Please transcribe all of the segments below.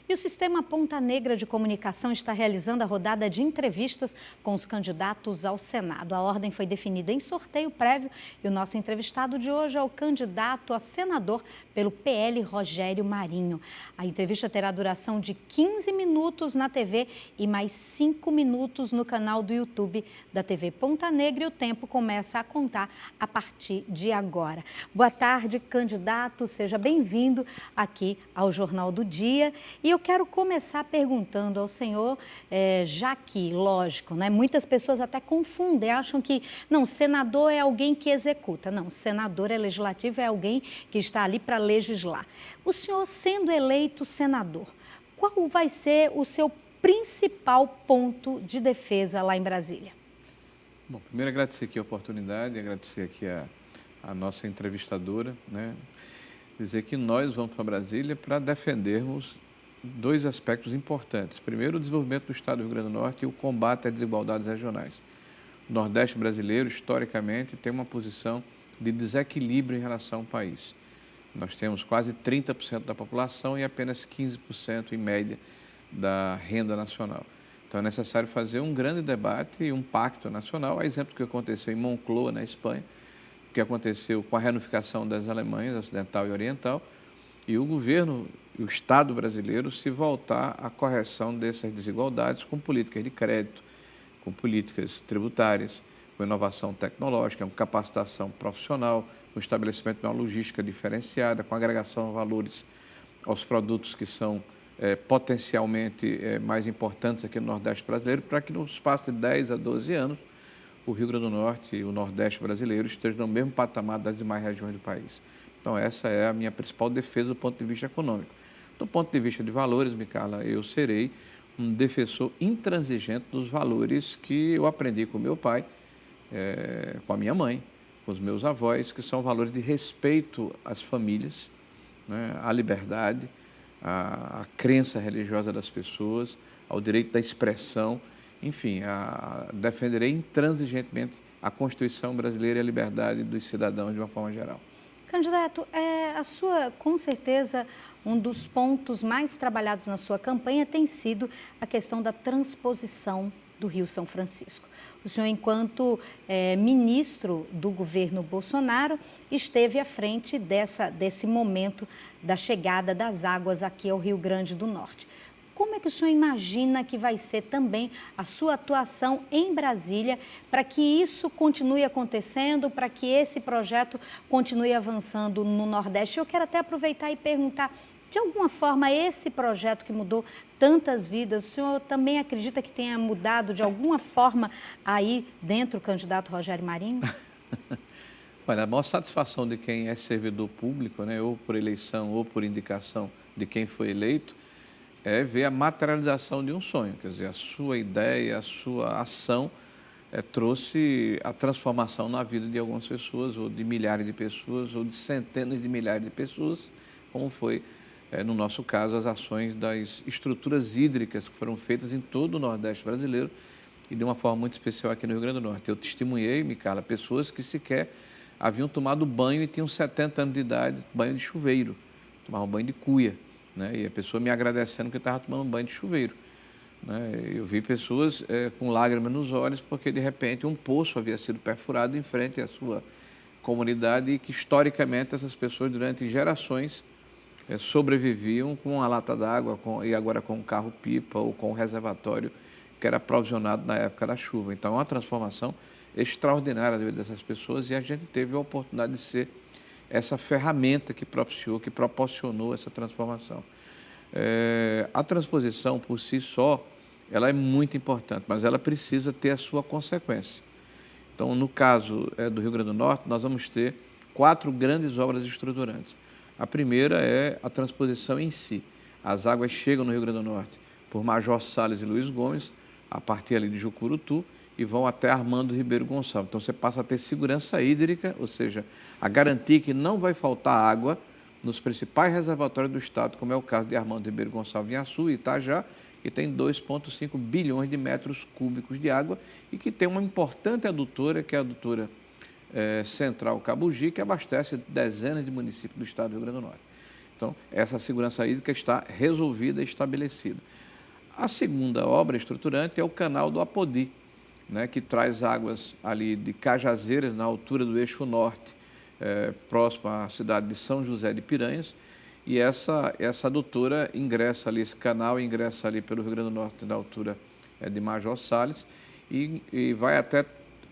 E o Sistema Ponta Negra de Comunicação está realizando a rodada de entrevistas com os candidatos ao Senado. A ordem foi definida em sorteio prévio e o nosso entrevistado de hoje é o candidato a senador pelo PL, Rogério Marinho. A entrevista terá duração de 15 minutos na TV e mais 5 minutos no canal do YouTube da TV Ponta Negra, e o tempo começa a contar a partir de agora. Boa tarde, candidato, seja bem-vindo aqui ao Jornal do Dia. E eu quero começar perguntando ao senhor, já que, lógico, né, muitas pessoas até confundem, acham que, não, senador é alguém que executa. Não, senador é legislativo, é alguém que está ali para legislar. O senhor, sendo eleito senador, qual vai ser o seu principal ponto de defesa lá em Brasília? Bom, primeiro agradecer aqui a oportunidade, agradecer aqui a nossa entrevistadora, né? Dizer que nós vamos para Brasília para defendermos dois aspectos importantes. Primeiro, o desenvolvimento do Estado do Rio Grande do Norte e o combate às desigualdades regionais. O Nordeste brasileiro, historicamente, tem uma posição de desequilíbrio em relação ao país. Nós temos quase 30% da população e apenas 15% em média da renda nacional. Então é necessário fazer um grande debate e um pacto nacional, a exemplo do que aconteceu em Moncloa, na Espanha, o que aconteceu com a reunificação das Alemanhas, ocidental e oriental, e o governo e o Estado brasileiro se voltar à correção dessas desigualdades com políticas de crédito, com políticas tributárias, com inovação tecnológica, com capacitação profissional, com estabelecimento de uma logística diferenciada, com agregação de valores aos produtos que são potencialmente mais importantes aqui no Nordeste brasileiro, para que no espaço de 10 a 12 anos o Rio Grande do Norte e o Nordeste brasileiro estejam no mesmo patamar das demais regiões do país. Então essa é a minha principal defesa do ponto de vista econômico. Do ponto de vista de valores, Micaela, eu serei um defensor intransigente dos valores que eu aprendi com meu pai, com a minha mãe, com os meus avós, que são valores de respeito às famílias, né, à liberdade, à crença religiosa das pessoas, ao direito da expressão, enfim, defenderei intransigentemente a Constituição brasileira e a liberdade dos cidadãos de uma forma geral. Candidato, com certeza, um dos pontos mais trabalhados na sua campanha tem sido a questão da transposição do Rio São Francisco. O senhor, enquanto ministro do governo Bolsonaro, esteve à frente desse momento da chegada das águas aqui ao Rio Grande do Norte. Como é que o senhor imagina que vai ser também a sua atuação em Brasília para que isso continue acontecendo, para que esse projeto continue avançando no Nordeste? Eu quero até aproveitar e perguntar, de alguma forma, esse projeto que mudou tantas vidas, o senhor também acredita que tenha mudado de alguma forma aí dentro o candidato Rogério Marinho? Olha, a maior satisfação de quem é servidor público, né, ou por eleição ou por indicação de quem foi eleito, é ver a materialização de um sonho. Quer dizer, a sua ideia, a sua ação trouxe a transformação na vida de algumas pessoas, ou de milhares de pessoas, ou de centenas de milhares de pessoas, como foi, no nosso caso, as ações das estruturas hídricas que foram feitas em todo o Nordeste brasileiro e de uma forma muito especial aqui no Rio Grande do Norte. Eu testemunhei, Micaela, pessoas que sequer haviam tomado banho e tinham 70 anos de idade, banho de chuveiro, tomavam banho de cuia, né? E a pessoa me agradecendo que estava tomando banho de chuveiro, né? Eu vi pessoas com lágrimas nos olhos porque, de repente, um poço havia sido perfurado em frente à sua comunidade e que, historicamente, essas pessoas, durante gerações, sobreviviam com uma lata d'água e agora com um carro-pipa ou com um reservatório que era provisionado na época da chuva. Então, é uma transformação extraordinária da vida dessas pessoas e a gente teve a oportunidade de ser essa ferramenta que propiciou, que proporcionou essa transformação. A transposição por si só, ela é muito importante, mas ela precisa ter a sua consequência. Então, no caso do Rio Grande do Norte, nós vamos ter 4 grandes obras estruturantes. A primeira é a transposição em si. As águas chegam no Rio Grande do Norte por Major Salles e Luiz Gomes, a partir ali de Jucurutu, e vão até Armando Ribeiro Gonçalves. Então, você passa a ter segurança hídrica, ou seja, a garantia que não vai faltar água nos principais reservatórios do Estado, como é o caso de Armando Ribeiro Gonçalves em Açu e Itajá, que tem 2,5 bilhões de metros cúbicos de água e que tem uma importante adutora, que é a adutora Central Cabugi, que abastece dezenas de municípios do Estado do Rio Grande do Norte. Então, essa segurança hídrica está resolvida e estabelecida. A segunda obra estruturante é o canal do Apodi, né, que traz águas ali de Cajazeiras, na altura do eixo norte, próximo à cidade de São José de Piranhas, e essa adutora ingressa ali, esse canal ingressa ali pelo Rio Grande do Norte, na altura de Major Salles, e vai até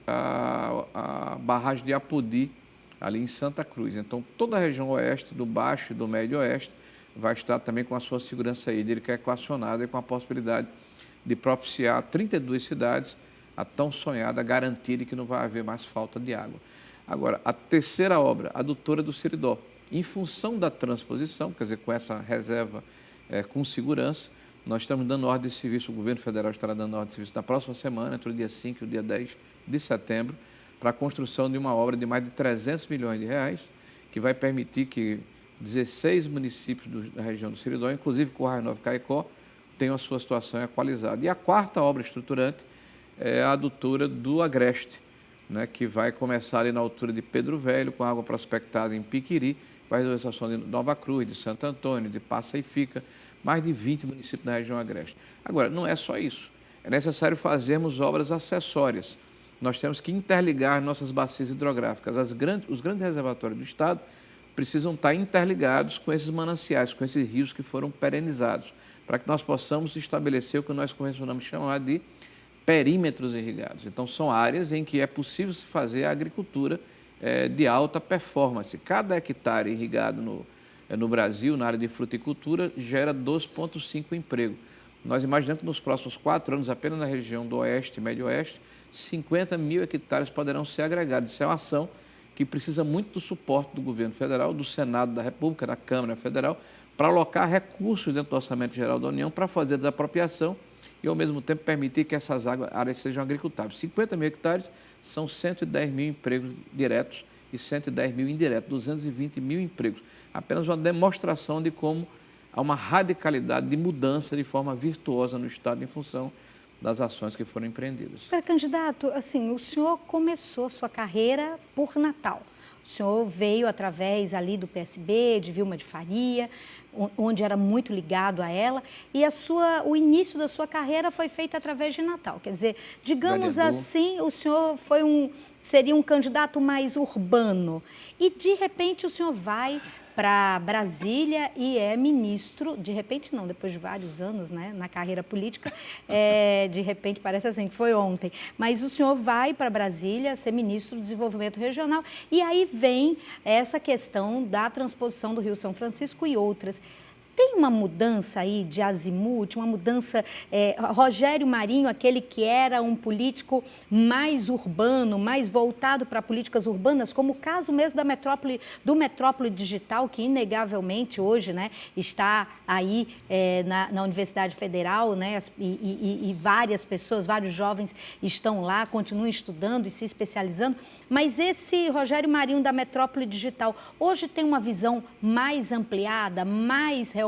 a barragem de Apodi, ali em Santa Cruz. Então, toda a região oeste, do Baixo e do Médio Oeste, vai estar também com a sua segurança hídrica equacionada e com a possibilidade de propiciar 32 cidades a tão sonhada garantia de que não vai haver mais falta de água. Agora, a terceira obra, a adutora do Seridó, em função da transposição, quer dizer, com essa reserva com segurança, nós estamos dando ordem de serviço, o governo federal estará dando ordem de serviço na próxima semana, entre o dia 5 e o dia 10 de setembro, para a construção de uma obra de mais de 300 milhões de reais, que vai permitir que 16 municípios da região do Seridó, inclusive Currais Nova e Caicó, tenham a sua situação equalizada. E a quarta obra estruturante é a adutora do Agreste, né, que vai começar ali na altura de Pedro Velho, com água prospectada em Piquiri, vai resolver a situação de Nova Cruz, de Santo Antônio, de Passa e Fica, mais de 20 municípios da região Agreste. Agora, não é só isso. É necessário fazermos obras acessórias. Nós temos que interligar nossas bacias hidrográficas. Os grandes reservatórios do Estado precisam estar interligados com esses mananciais, com esses rios que foram perenizados, para que nós possamos estabelecer o que nós convencionamos chamar de perímetros irrigados. Então, são áreas em que é possível se fazer a agricultura de alta performance. Cada hectare irrigado no Brasil, na área de fruticultura, gera 2,5 empregos. Nós imaginamos que nos próximos 4 anos, apenas na região do Oeste e Médio Oeste, 50 mil hectares poderão ser agregados. Isso é uma ação que precisa muito do suporte do governo federal, do Senado da República, da Câmara Federal, para alocar recursos dentro do Orçamento Geral da União para fazer a desapropriação e, ao mesmo tempo, permitir que essas áreas sejam agricultáveis. 50 mil hectares são 110 mil empregos diretos e 110 mil indiretos, 220 mil empregos. Apenas uma demonstração de como há uma radicalidade de mudança de forma virtuosa no Estado em função das ações que foram empreendidas. Candidato, assim, o senhor começou sua carreira por Natal. O senhor veio através ali do PSB, de Vilma de Faria, onde era muito ligado a ela, e o início da sua carreira foi feito através de Natal. Quer dizer, digamos assim, o senhor seria um candidato mais urbano. E, de repente, o senhor vai para Brasília e é ministro, de repente não, depois de vários anos, né, na carreira política, de repente parece assim que foi ontem, mas o senhor vai para Brasília ser ministro do Desenvolvimento Regional e aí vem essa questão da transposição do Rio São Francisco e outras. Tem uma mudança aí de azimuth, uma mudança... Rogério Marinho, aquele que era um político mais urbano, mais voltado para políticas urbanas, como o caso mesmo do Metrópole Digital, que inegavelmente hoje, né, está aí na Universidade Federal, né, e várias pessoas, vários jovens estão lá, continuam estudando e se especializando. Mas esse Rogério Marinho da Metrópole Digital hoje tem uma visão mais ampliada, mais realmente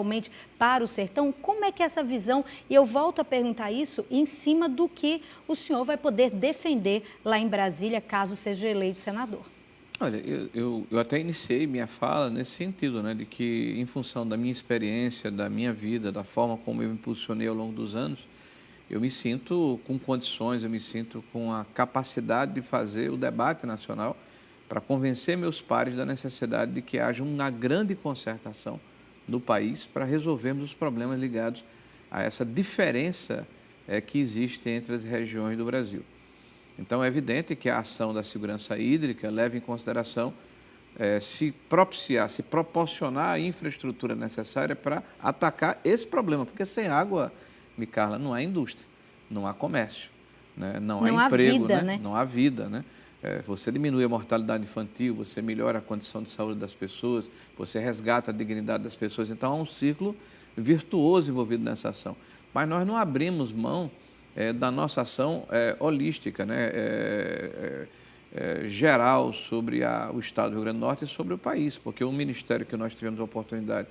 para o sertão? Como é que é essa visão? E eu volto a perguntar isso em cima do que o senhor vai poder defender lá em Brasília, caso seja eleito senador. Olha, eu até iniciei minha fala nesse sentido, né, de que em função da minha experiência, da minha vida, da forma como eu me posicionei ao longo dos anos, eu me sinto com condições, eu me sinto com a capacidade de fazer o debate nacional para convencer meus pares da necessidade de que haja uma grande concertação no país para resolvermos os problemas ligados a essa diferença que existe entre as regiões do Brasil. Então, é evidente que a ação da segurança hídrica leva em consideração se propiciar, se proporcionar a infraestrutura necessária para atacar esse problema, porque sem água, Micarla, não há indústria, não há comércio, né? Não há emprego, vida, né? Não há vida, né? Você diminui a mortalidade infantil, você melhora a condição de saúde das pessoas, você resgata a dignidade das pessoas. Então, há um ciclo virtuoso envolvido nessa ação. Mas nós não abrimos mão da nossa ação holística, né? Geral sobre o Estado do Rio Grande do Norte e sobre o país, porque o ministério que nós tivemos a oportunidade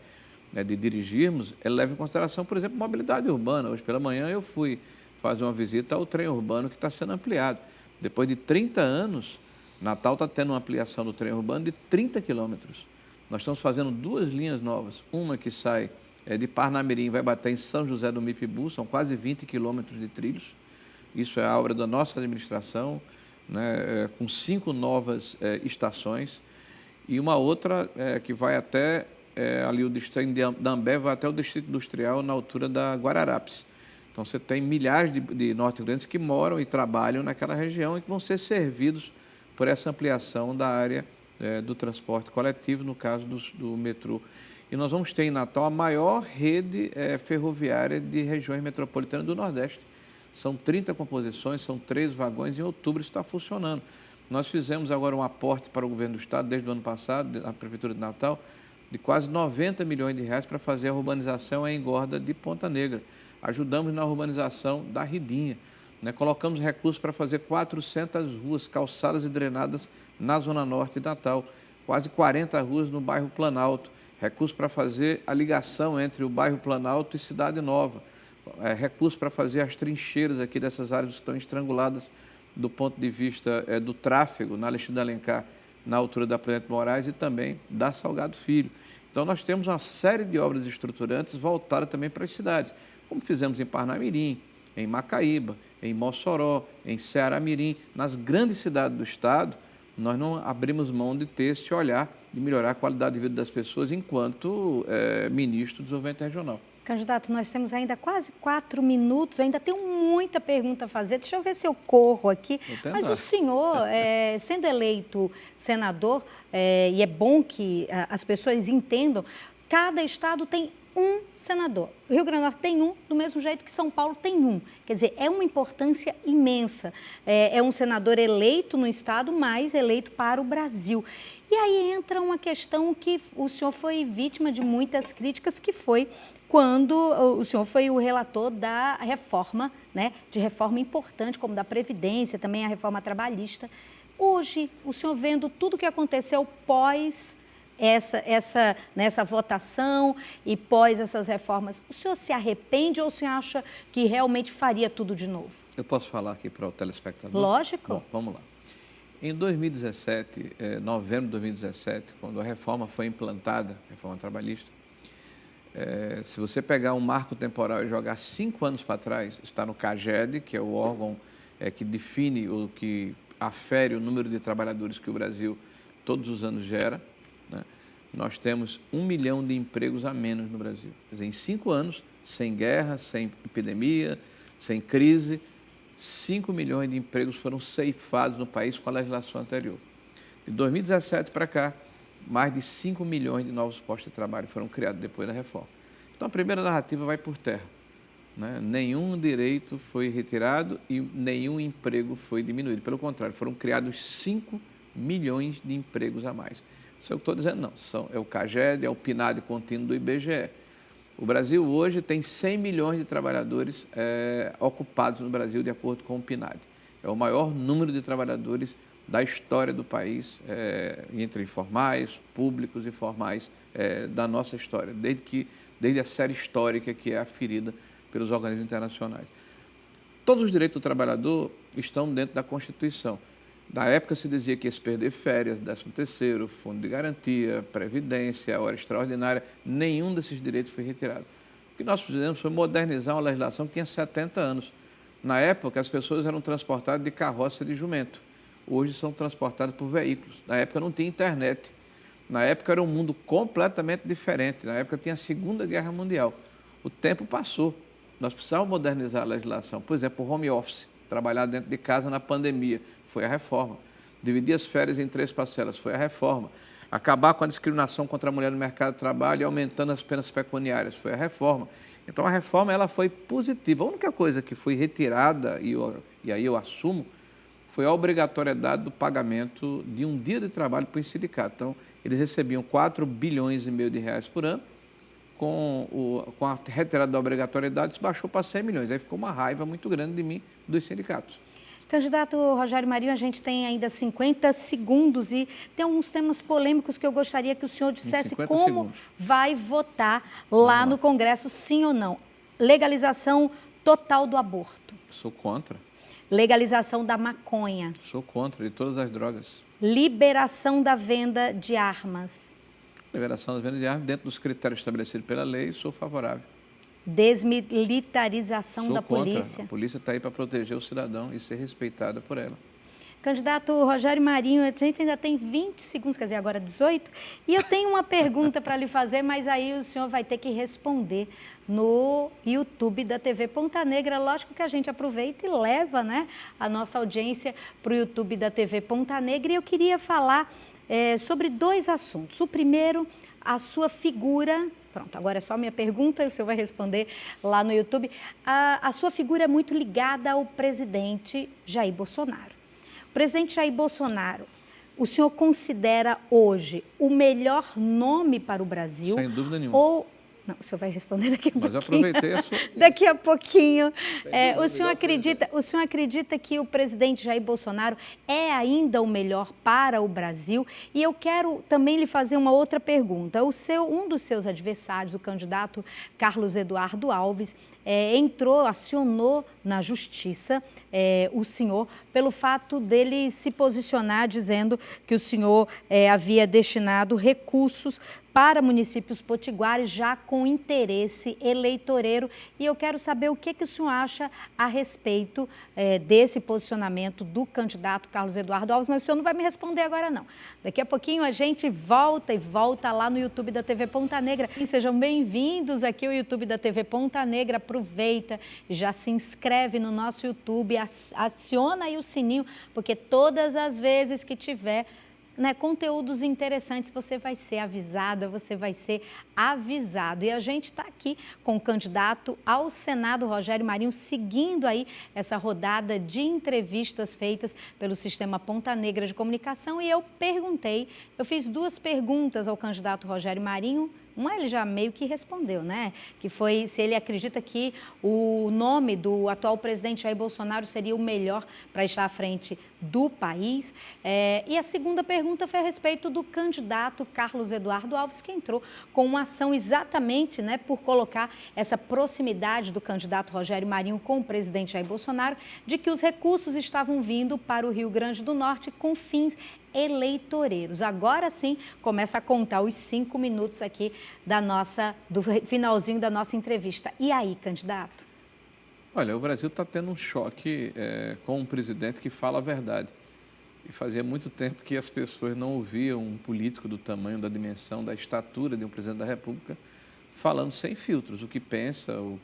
de dirigirmos, ele leva em consideração, por exemplo, mobilidade urbana. Hoje pela manhã eu fui fazer uma visita ao trem urbano que está sendo ampliado. Depois de 30 anos, Natal está tendo uma ampliação do trem urbano de 30 quilômetros. Nós estamos fazendo 2 linhas novas, uma que sai de Parnamirim, vai bater em São José do Mipibu, são quase 20 quilômetros de trilhos. Isso é a obra da nossa administração, né, com 5 novas estações, e uma outra que vai até ali o distrito da Ambé, vai até o distrito industrial na altura da Guararapes. Então você tem milhares de norte-grandes que moram e trabalham naquela região e que vão ser servidos por essa ampliação da área do transporte coletivo, no caso do metrô. E nós vamos ter em Natal a maior rede ferroviária de regiões metropolitanas do Nordeste. São 30 composições, são 3 vagões, em outubro isso está funcionando. Nós fizemos agora um aporte para o governo do Estado, desde o ano passado, na Prefeitura de Natal, de quase 90 milhões de reais para fazer a urbanização em Engorda de Ponta Negra. Ajudamos na urbanização da Ridinha, né? Colocamos recursos para fazer 400 ruas, calçadas e drenadas na Zona Norte de Natal, quase 40 ruas no bairro Planalto, recursos para fazer a ligação entre o bairro Planalto e Cidade Nova, recursos para fazer as trincheiras aqui dessas áreas que estão estranguladas do ponto de vista do tráfego, na Alexandre de Alencar, na altura da Presidente Moraes e também da Salgado Filho. Então, nós temos uma série de obras estruturantes voltadas também para as cidades, como fizemos em Parnamirim, em Macaíba, em Mossoró, em Ceará-Mirim, nas grandes cidades do Estado. Nós não abrimos mão de ter esse olhar de melhorar a qualidade de vida das pessoas enquanto ministro do Desenvolvimento Regional. Candidato, nós temos ainda quase 4 minutos, eu ainda tenho muita pergunta a fazer. Deixa eu ver se eu corro aqui. Mas o senhor, sendo eleito senador, e é bom que as pessoas entendam, cada estado tem um senador. O Rio Grande do Norte tem um, do mesmo jeito que São Paulo tem um. Quer dizer, é uma importância imensa. É um senador eleito no estado, mas eleito para o Brasil. E aí entra uma questão que o senhor foi vítima de muitas críticas, que foi quando o senhor foi o relator da reforma, né, de reforma importante, como da Previdência, também a reforma trabalhista. Hoje, o senhor vendo tudo o que aconteceu pós nessa votação e pós essas reformas, o senhor se arrepende ou o senhor acha que realmente faria tudo de novo? Eu posso falar aqui para o telespectador? Lógico. Bom, vamos lá. Em 2017, novembro de 2017, quando a reforma foi implantada, a reforma trabalhista, se você pegar um marco temporal e jogar 5 anos para trás, está no CAGED, que é o órgão que define ou que afere o número de trabalhadores que o Brasil todos os anos gera, né? Nós temos 1 milhão de empregos a menos no Brasil. Quer dizer, em 5 anos, sem guerra, sem epidemia, sem crise, 5 milhões de empregos foram ceifados no país com a legislação anterior. De 2017 para cá, mais de 5 milhões de novos postos de trabalho foram criados depois da reforma. Então, a primeira narrativa vai por terra, né? Nenhum direito foi retirado e nenhum emprego foi diminuído. Pelo contrário, foram criados 5 milhões de empregos a mais. Isso é o que estou dizendo, não. É o CAGED, é o PNAD contínuo do IBGE. O Brasil hoje tem 100 milhões de trabalhadores ocupados no Brasil, de acordo com o PNAD. É o maior número de trabalhadores da história do país, entre informais, públicos e formais da nossa história, desde a série histórica que é aferida pelos organismos internacionais. Todos os direitos do trabalhador estão dentro da Constituição. Na época se dizia que ia se perder férias, 13º, fundo de garantia, previdência, hora extraordinária, nenhum desses direitos foi retirado. O que nós fizemos foi modernizar uma legislação que tinha 70 anos. Na época, as pessoas eram transportadas de carroça de jumento. Hoje são transportadas por veículos. Na época não tinha internet. Na época era um mundo completamente diferente. Na época tinha a Segunda Guerra Mundial. O tempo passou. Nós precisávamos modernizar a legislação. Por exemplo, o home office, trabalhar dentro de casa na pandemia, foi a reforma. Dividir as férias em 3 parcelas, foi a reforma. Acabar com a discriminação contra a mulher no mercado de trabalho e aumentando as penas pecuniárias, foi a reforma. Então, a reforma ela foi positiva. A única coisa que foi retirada, e aí eu assumo, foi a obrigatoriedade do pagamento de um dia de trabalho para o sindicato. Então, eles recebiam 4,5 bilhões de reais por ano, com a retirada da obrigatoriedade, isso baixou para 100 milhões. Aí ficou uma raiva muito grande de mim, dos sindicatos. Candidato Rogério Marinho, a gente tem ainda 50 segundos e tem alguns temas polêmicos que eu gostaria que o senhor dissesse como vai votar lá no Congresso, sim ou não. Legalização total do aborto. Sou contra. Legalização da maconha. Sou contra, de todas as drogas. Liberação da venda de armas. Liberação das vendas de armas dentro dos critérios estabelecidos pela lei, sou favorável. Desmilitarização Sou da contra. polícia. A polícia está aí para proteger o cidadão e ser respeitada por ela. Candidato Rogério Marinho, a gente ainda tem 20 segundos, quer dizer, agora 18, e eu tenho uma pergunta para lhe fazer, mas aí o senhor vai ter que responder no YouTube da TV Ponta Negra. Lógico que a gente aproveita e leva, né, a nossa audiência para o YouTube da TV Ponta Negra, e eu queria falar sobre dois assuntos. O primeiro, a sua figura. Pronto, agora é só minha pergunta e o senhor vai responder lá no YouTube. A sua figura é muito ligada ao presidente Jair Bolsonaro. O presidente Jair Bolsonaro, o senhor considera hoje o melhor nome para o Brasil? Sem dúvida nenhuma. Ou... Não, o senhor vai responder daqui a pouquinho. Mas eu aproveitei a sua... Daqui a pouquinho. O senhor acredita que o presidente Jair Bolsonaro é ainda o melhor para o Brasil? E eu quero também lhe fazer uma outra pergunta. Um dos seus adversários, o candidato Carlos Eduardo Alves, acionou na justiça o senhor pelo fato dele se posicionar dizendo que o senhor havia destinado recursos para municípios potiguares já com interesse eleitoreiro. E eu quero saber o que o senhor acha a respeito desse posicionamento do candidato Carlos Eduardo Alves, mas o senhor não vai me responder agora não. Daqui a pouquinho a gente volta lá no YouTube da TV Ponta Negra. E sejam bem-vindos aqui ao YouTube da TV Ponta Negra. Aproveita, já se inscreve no nosso YouTube, aciona aí o sininho, porque todas as vezes que tiver conteúdos interessantes, você vai ser avisada, você vai ser avisado. E a gente está aqui com o candidato ao Senado, Rogério Marinho, seguindo aí essa rodada de entrevistas feitas pelo Sistema Ponta Negra de Comunicação. E eu fiz duas perguntas ao candidato Rogério Marinho. Uma ele já meio que respondeu, né? Que foi se ele acredita que o nome do atual presidente Jair Bolsonaro seria o melhor para estar à frente do país. E a segunda pergunta foi a respeito do candidato Carlos Eduardo Alves, que entrou com uma ação exatamente, né, por colocar essa proximidade do candidato Rogério Marinho com o presidente Jair Bolsonaro, de que os recursos estavam vindo para o Rio Grande do Norte com fins eleitoreiros. Agora sim, começa a contar os 5 minutos aqui do finalzinho da nossa entrevista. E aí, candidato? Olha, o Brasil está tendo um choque com um presidente que fala a verdade. E fazia muito tempo que as pessoas não ouviam um político do tamanho, da dimensão, da estatura de um presidente da República falando sem filtros, o que pensa, o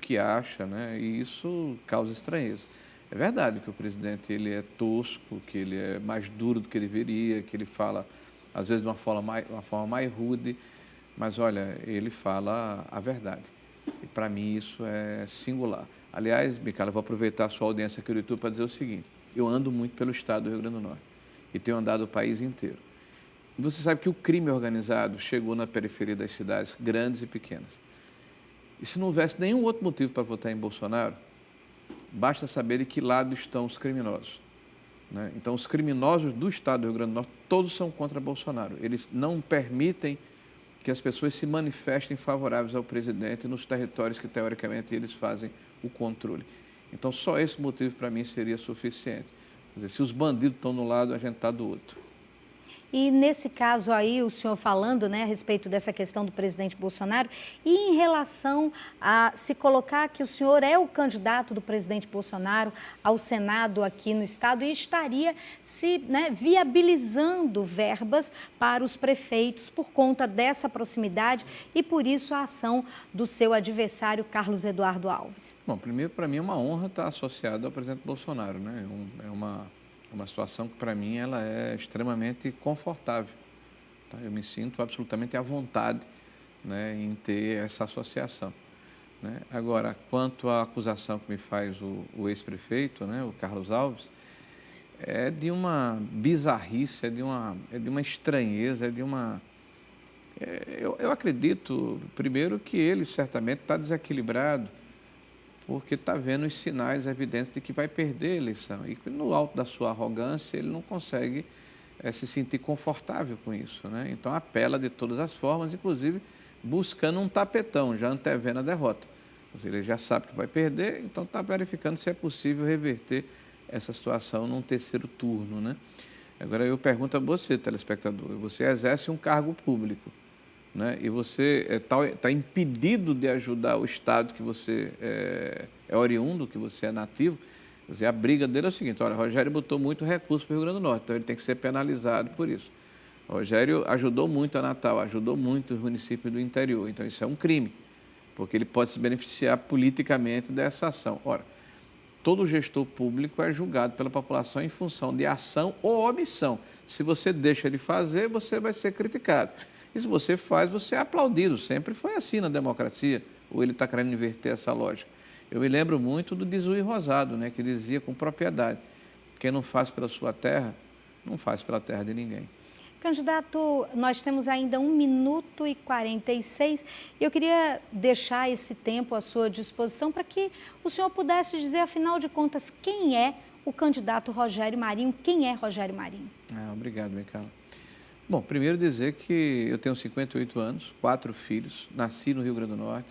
que acha, né? E isso causa estranheza. É verdade que o presidente ele é tosco, que ele é mais duro do que ele deveria, que ele fala, às vezes, de uma forma mais rude, mas, olha, ele fala a verdade. E, para mim, isso é singular. Aliás, Micaela, eu vou aproveitar a sua audiência aqui no YouTube para dizer o seguinte: eu ando muito pelo estado do Rio Grande do Norte e tenho andado o país inteiro. E você sabe que o crime organizado chegou na periferia das cidades, grandes e pequenas. E se não houvesse nenhum outro motivo para votar em Bolsonaro, basta saber de que lado estão os criminosos, né? Então, os criminosos do estado do Rio Grande do Norte, todos são contra Bolsonaro. Eles não permitem que as pessoas se manifestem favoráveis ao presidente nos territórios que, teoricamente, eles fazem o controle. Então, só esse motivo, para mim, seria suficiente. Quer dizer, se os bandidos estão de um lado, a gente está do outro. E nesse caso aí, o senhor falando, né, a respeito dessa questão do presidente Bolsonaro, e em relação a se colocar que o senhor é o candidato do presidente Bolsonaro ao Senado aqui no estado e estaria viabilizando verbas para os prefeitos por conta dessa proximidade e por isso a ação do seu adversário Carlos Eduardo Alves. Bom, primeiro, para mim é uma honra estar associado ao presidente Bolsonaro, né? É uma situação que, para mim, ela é extremamente confortável. Tá? Eu me sinto absolutamente à vontade, né, em ter essa associação, né? Agora, quanto à acusação que me faz o ex-prefeito, né, o Carlos Alves, é de uma bizarrice, é de uma estranheza, eu acredito, primeiro, que ele certamente está desequilibrado, porque está vendo os sinais evidentes de que vai perder a eleição. E no alto da sua arrogância, ele não consegue se sentir confortável com isso, né? Então, apela de todas as formas, inclusive buscando um tapetão, já antevendo a derrota. Ele já sabe que vai perder, então está verificando se é possível reverter essa situação num terceiro turno, né? Agora eu pergunto a você, telespectador, você exerce um cargo público, né? E você está impedido de ajudar o Estado que você é oriundo, que você é nativo. Quer dizer, a briga dele é o seguinte: olha, Rogério botou muito recurso para o Rio Grande do Norte, então ele tem que ser penalizado por isso. Rogério ajudou muito a Natal, ajudou muito os municípios do interior, então isso é um crime, porque ele pode se beneficiar politicamente dessa ação. Ora, todo gestor público é julgado pela população em função de ação ou omissão. Se você deixa de fazer, você vai ser criticado. E se você faz, você é aplaudido. Sempre foi assim na democracia, ou ele está querendo inverter essa lógica. Eu me lembro muito do Dizui Rosado, né, que dizia com propriedade: quem não faz pela sua terra, não faz pela terra de ninguém. Candidato, nós temos ainda 1 minuto e 46 e eu queria deixar esse tempo à sua disposição para que o senhor pudesse dizer, afinal de contas, quem é o candidato Rogério Marinho, quem é Rogério Marinho? Obrigado, Micaela. Bom, primeiro dizer que eu tenho 58 anos, 4 filhos, nasci no Rio Grande do Norte,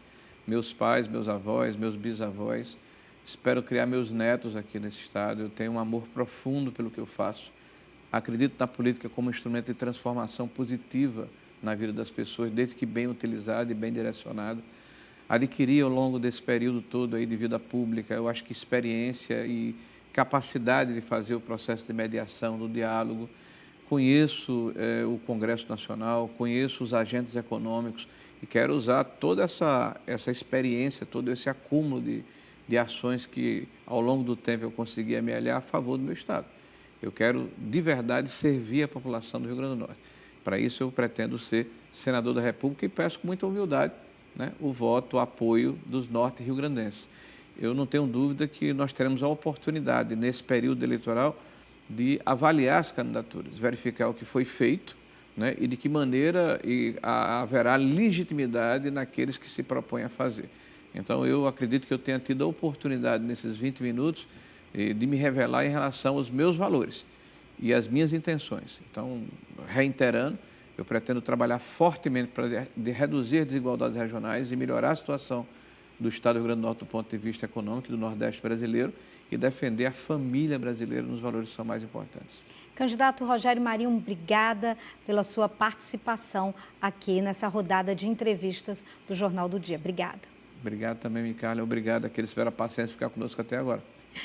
meus pais, meus avós, meus bisavós, espero criar meus netos aqui nesse estado, eu tenho um amor profundo pelo que eu faço. Acredito na política como instrumento de transformação positiva na vida das pessoas, desde que bem utilizado e bem direcionado. Adquiri ao longo desse período todo aí de vida pública, eu acho que experiência e capacidade de fazer o processo de mediação, do diálogo. Conheço o Congresso Nacional, conheço os agentes econômicos e quero usar toda essa experiência, todo esse acúmulo de ações que ao longo do tempo eu consegui amealhar a favor do meu Estado. Eu quero, de verdade, servir a população do Rio Grande do Norte. Para isso, eu pretendo ser senador da República e peço com muita humildade, né, o voto, o apoio dos norte-riograndenses. Eu não tenho dúvida que nós teremos a oportunidade, nesse período eleitoral, de avaliar as candidaturas, verificar o que foi feito, né, e de que maneira haverá legitimidade naqueles que se propõem a fazer. Então, eu acredito que eu tenha tido a oportunidade, nesses 20 minutos, de me revelar em relação aos meus valores e às minhas intenções. Então, reiterando, eu pretendo trabalhar fortemente para reduzir as desigualdades regionais e melhorar a situação do Estado do Rio Grande do Norte do ponto de vista econômico e do Nordeste brasileiro e defender a família brasileira nos valores que são mais importantes. Candidato Rogério Marinho, obrigada pela sua participação aqui nessa rodada de entrevistas do Jornal do Dia. Obrigada. Obrigado também, Micaela. Obrigado àqueles que tiveram a paciência de ficar conosco até agora.